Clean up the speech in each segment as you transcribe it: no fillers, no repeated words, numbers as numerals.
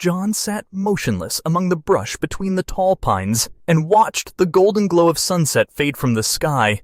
John sat motionless among the brush between the tall pines and watched the golden glow of sunset fade from the sky.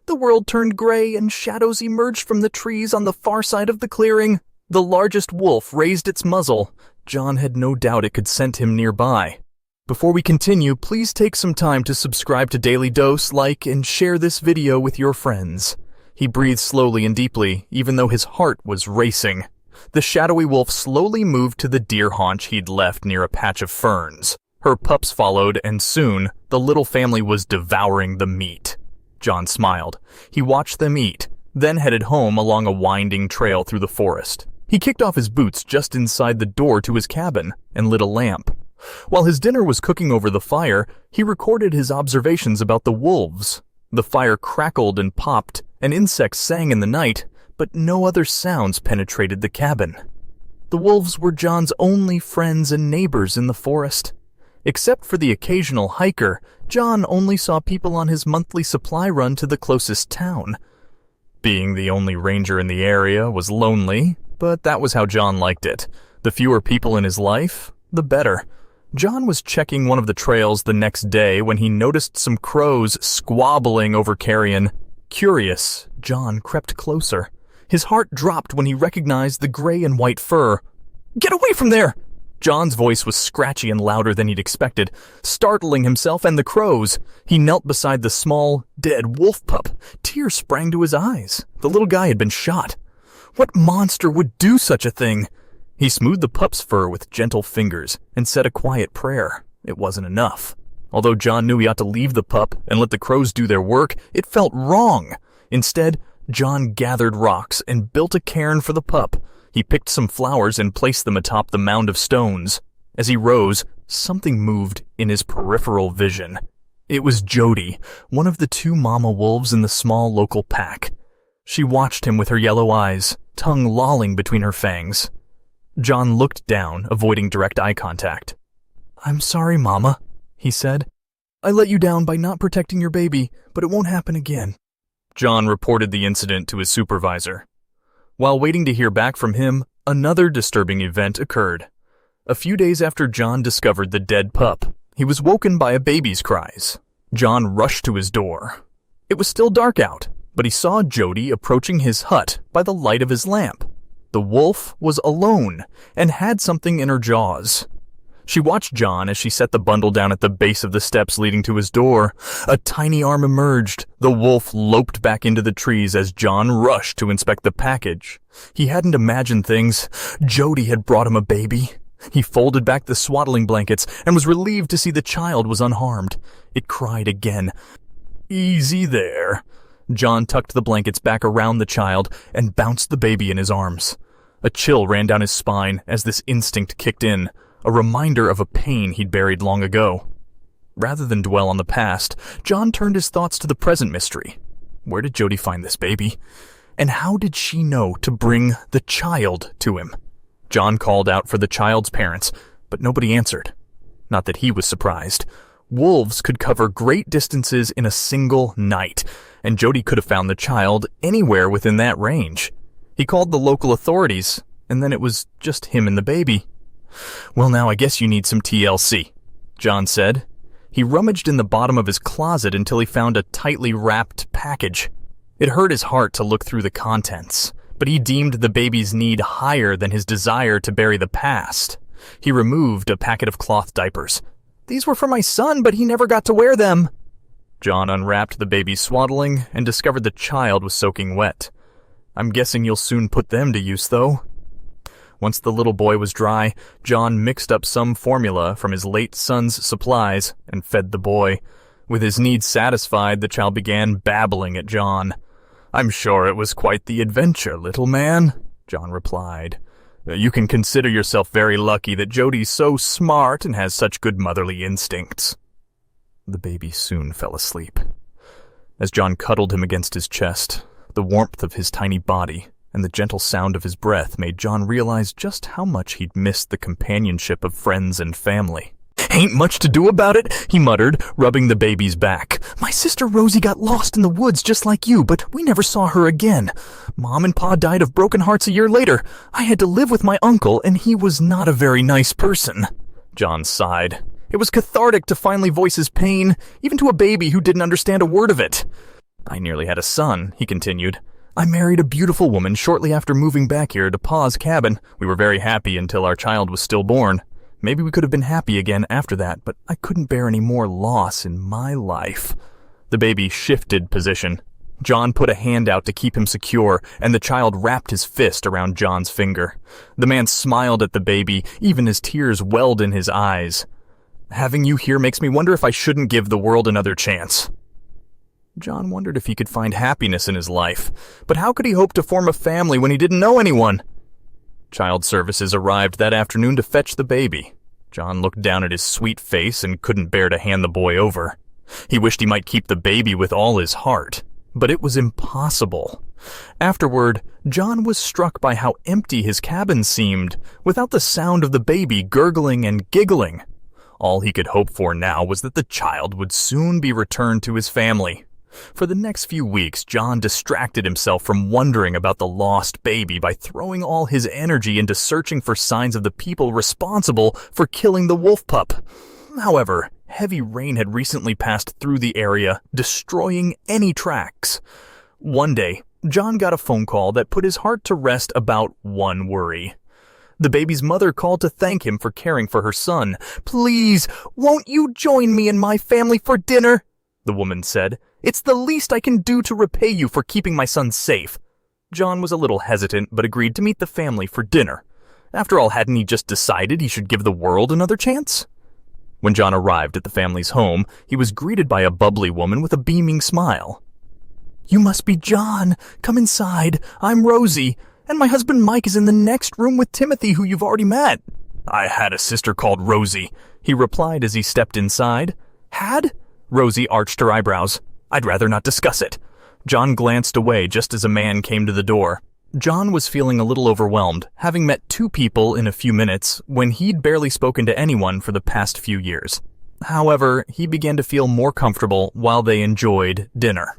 The world turned gray and shadows emerged from the trees on the far side of the clearing. The largest wolf raised its muzzle. John had no doubt it could scent him nearby. Before we continue, please take some time to subscribe to Dailydose, like, and share this video with your friends. He breathed slowly and deeply, even though his heart was racing. The shadowy wolf slowly moved to the deer haunch he'd left near a patch of ferns. Her pups followed, and soon, the little family was devouring the meat. John smiled. He watched them eat, then headed home along a winding trail through the forest. He kicked off his boots just inside the door to his cabin and lit a lamp. While his dinner was cooking over the fire, he recorded his observations about the wolves. The fire crackled and popped, and insects sang in the night, but no other sounds penetrated the cabin. The wolves were John's only friends and neighbors in the forest. Except for the occasional hiker, John only saw people on his monthly supply run to the closest town. Being the only ranger in the area was lonely, but that was how John liked it. The fewer people in his life, the better. John was checking one of the trails the next day when he noticed some crows squabbling over carrion. Curious, John crept closer. His heart dropped when he recognized the gray and white fur. "Get away from there!" John's voice was scratchy and louder than he'd expected, startling himself and the crows. He knelt beside the small, dead wolf pup. Tears sprang to his eyes. The little guy had been shot. What monster would do such a thing? He smoothed the pup's fur with gentle fingers and said a quiet prayer. It wasn't enough. Although John knew he ought to leave the pup and let the crows do their work, it felt wrong. Instead, John gathered rocks and built a cairn for the pup. He picked some flowers and placed them atop the mound of stones. As he rose, something moved in his peripheral vision. It was Jody, one of the two mama wolves in the small local pack. She watched him with her yellow eyes, tongue lolling between her fangs. John looked down, avoiding direct eye contact. "I'm sorry, Mama," he said. "I let you down by not protecting your baby, but it won't happen again." John reported the incident to his supervisor. While waiting to hear back from him, another disturbing event occurred. A few days after John discovered the dead pup, he was woken by a baby's cries. John rushed to his door. It was still dark out, but he saw Jody approaching his hut by the light of his lamp. The wolf was alone and had something in her jaws. She watched John as she set the bundle down at the base of the steps leading to his door. A tiny arm emerged. The wolf loped back into the trees as John rushed to inspect the package. He hadn't imagined things. Jody had brought him a baby. He folded back the swaddling blankets and was relieved to see the child was unharmed. It cried again. "Easy there." John tucked the blankets back around the child and bounced the baby in his arms. A chill ran down his spine as this instinct kicked in, a reminder of a pain he'd buried long ago. Rather than dwell on the past, John turned his thoughts to the present mystery. Where did Jody find this baby? And how did she know to bring the child to him? John called out for the child's parents, but nobody answered. Not that he was surprised. Wolves could cover great distances in a single night, and Jody could have found the child anywhere within that range. He called the local authorities, and then it was just him and the baby. "Well, now I guess you need some TLC," John said. He rummaged in the bottom of his closet until he found a tightly wrapped package. It hurt his heart to look through the contents, but he deemed the baby's need higher than his desire to bury the past. He removed a packet of cloth diapers. "These were for my son, but he never got to wear them." John unwrapped the baby's swaddling and discovered the child was soaking wet. "I'm guessing you'll soon put them to use, though." Once the little boy was dry, John mixed up some formula from his late son's supplies and fed the boy. With his needs satisfied, the child began babbling at John. "I'm sure it was quite the adventure, little man," John replied. "You can consider yourself very lucky that Jody's so smart and has such good motherly instincts." The baby soon fell asleep. As John cuddled him against his chest, the warmth of his tiny body and the gentle sound of his breath made John realize just how much he'd missed the companionship of friends and family. "Ain't much to do about it," he muttered, rubbing the baby's back. "My sister Rosie got lost in the woods just like you, but we never saw her again. Mom and Pa died of broken hearts a year later. I had to live with my uncle, and he was not a very nice person." John sighed. It was cathartic to finally voice his pain, even to a baby who didn't understand a word of it. "I nearly had a son," he continued. "I married a beautiful woman shortly after moving back here to Pa's cabin. We were very happy until our child was stillborn. Maybe we could have been happy again after that, but I couldn't bear any more loss in my life." The baby shifted position. John put a hand out to keep him secure, and the child wrapped his fist around John's finger. The man smiled at the baby, even as tears welled in his eyes. "Having you here makes me wonder if I shouldn't give the world another chance." John wondered if he could find happiness in his life, but how could he hope to form a family when he didn't know anyone? Child services arrived that afternoon to fetch the baby. John looked down at his sweet face and couldn't bear to hand the boy over. He wished he might keep the baby with all his heart, but it was impossible. Afterward, John was struck by how empty his cabin seemed, without the sound of the baby gurgling and giggling. All he could hope for now was that the child would soon be returned to his family. For the next few weeks, John distracted himself from wondering about the lost baby by throwing all his energy into searching for signs of the people responsible for killing the wolf pup. However, heavy rain had recently passed through the area, destroying any tracks. One day, John got a phone call that put his heart to rest about one worry. The baby's mother called to thank him for caring for her son. "Please, won't you join me and my family for dinner?" the woman said. "It's the least I can do to repay you for keeping my son safe." John was a little hesitant, but agreed to meet the family for dinner. After all, hadn't he just decided he should give the world another chance? When John arrived at the family's home, he was greeted by a bubbly woman with a beaming smile. "You must be John. Come inside. I'm Rosie, and my husband Mike is in the next room with Timothy, who you've already met." "I had a sister called Rosie," he replied as he stepped inside. "Had?" Rosie arched her eyebrows. "I'd rather not discuss it." John glanced away just as a man came to the door. John was feeling a little overwhelmed, having met 2 people in a few minutes when he'd barely spoken to anyone for the past few years. However, he began to feel more comfortable while they enjoyed dinner.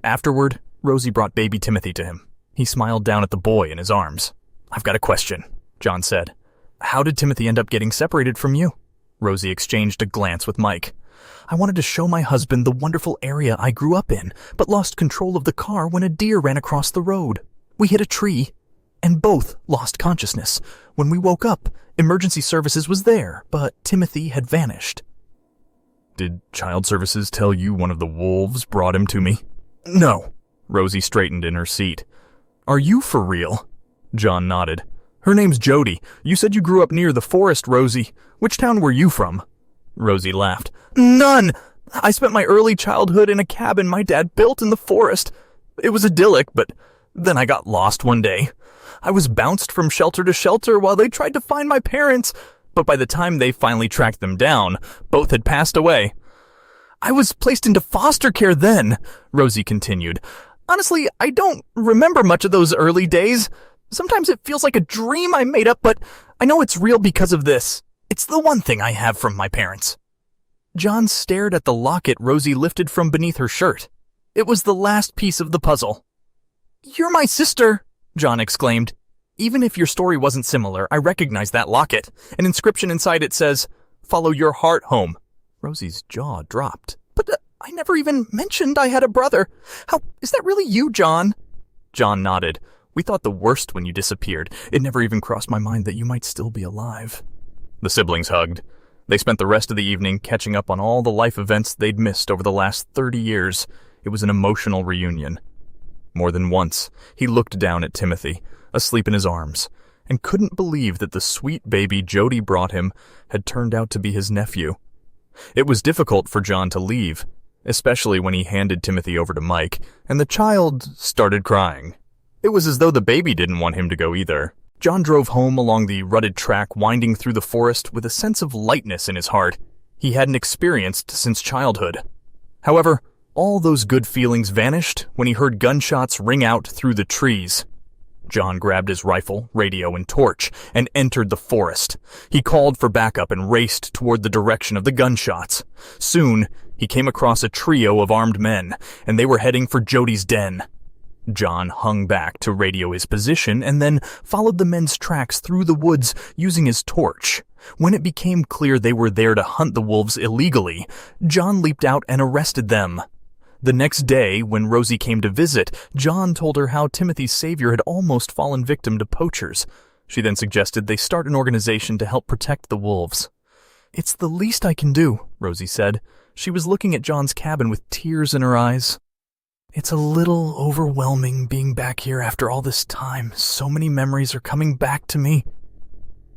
Afterward, Rosie brought baby Timothy to him. He smiled down at the boy in his arms. "I've got a question," John said. "How did Timothy end up getting separated from you?" Rosie exchanged a glance with Mike. "I wanted to show my husband the wonderful area I grew up in, but lost control of the car when a deer ran across the road. We hit a tree, and both lost consciousness. When we woke up, emergency services was there, but Timothy had vanished." "Did child services tell you one of the wolves brought him to me?" "No." Rosie straightened in her seat. "Are you for real?" John nodded. "Her name's Jody. You said you grew up near the forest, Rosie. Which town were you from?" Rosie laughed. "None. I spent my early childhood in a cabin my dad built in the forest. It was idyllic, but then I got lost one day. I was bounced from shelter to shelter while they tried to find my parents, but by the time they finally tracked them down, both had passed away. I was placed into foster care then," Rosie continued. "Honestly, I don't remember much of those early days. Sometimes it feels like a dream I made up, but I know it's real because of this. It's the one thing I have from my parents." John stared at the locket Rosie lifted from beneath her shirt. It was the last piece of the puzzle. "You're my sister," John exclaimed. "Even if your story wasn't similar, I recognize that locket. An inscription inside it says, 'Follow your heart home.'" Rosie's jaw dropped. "But I never even mentioned I had a brother. How, is that really you, John?" John nodded. "We thought the worst when you disappeared. It never even crossed my mind that you might still be alive." The siblings hugged. They spent the rest of the evening catching up on all the life events they'd missed over the last 30 years. It was an emotional reunion. More than once, he looked down at Timothy, asleep in his arms, and couldn't believe that the sweet baby Jody brought him had turned out to be his nephew. It was difficult for John to leave, especially when he handed Timothy over to Mike, and the child started crying. It was as though the baby didn't want him to go either. John drove home along the rutted track winding through the forest with a sense of lightness in his heart he hadn't experienced since childhood. However, all those good feelings vanished when he heard gunshots ring out through the trees. John grabbed his rifle, radio, and torch and entered the forest. He called for backup and raced toward the direction of the gunshots. Soon, he came across a trio of armed men, and they were heading for Jody's den. John hung back to radio his position and then followed the men's tracks through the woods using his torch. When it became clear they were there to hunt the wolves illegally, John leaped out and arrested them. The next day, when Rosie came to visit, John told her how Timothy's savior had almost fallen victim to poachers. She then suggested they start an organization to help protect the wolves. "It's the least I can do," Rosie said. She was looking at John's cabin with tears in her eyes. "It's a little overwhelming being back here after all this time. So many memories are coming back to me."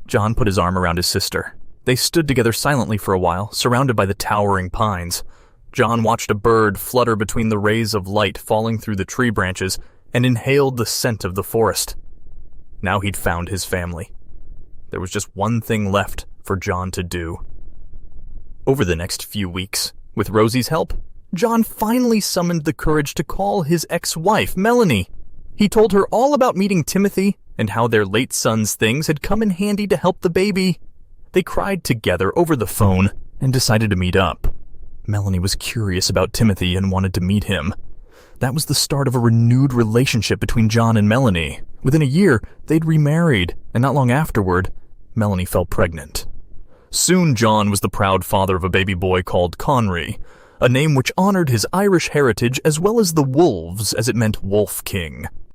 John put his arm around his sister. They stood together silently for a while, surrounded by the towering pines. John watched a bird flutter between the rays of light falling through the tree branches and inhaled the scent of the forest. Now he'd found his family. There was just one thing left for John to do. Over the next few weeks, with Rosie's help, John finally summoned the courage to call his ex-wife, Melanie. He told her all about meeting Timothy and how their late son's things had come in handy to help the baby. They cried together over the phone and decided to meet up. Melanie was curious about Timothy and wanted to meet him. That was the start of a renewed relationship between John and Melanie. Within a year, they'd remarried, and not long afterward, Melanie fell pregnant. Soon John was the proud father of a baby boy called Conry, a name which honored his Irish heritage as well as the wolves, as it meant Wolf King.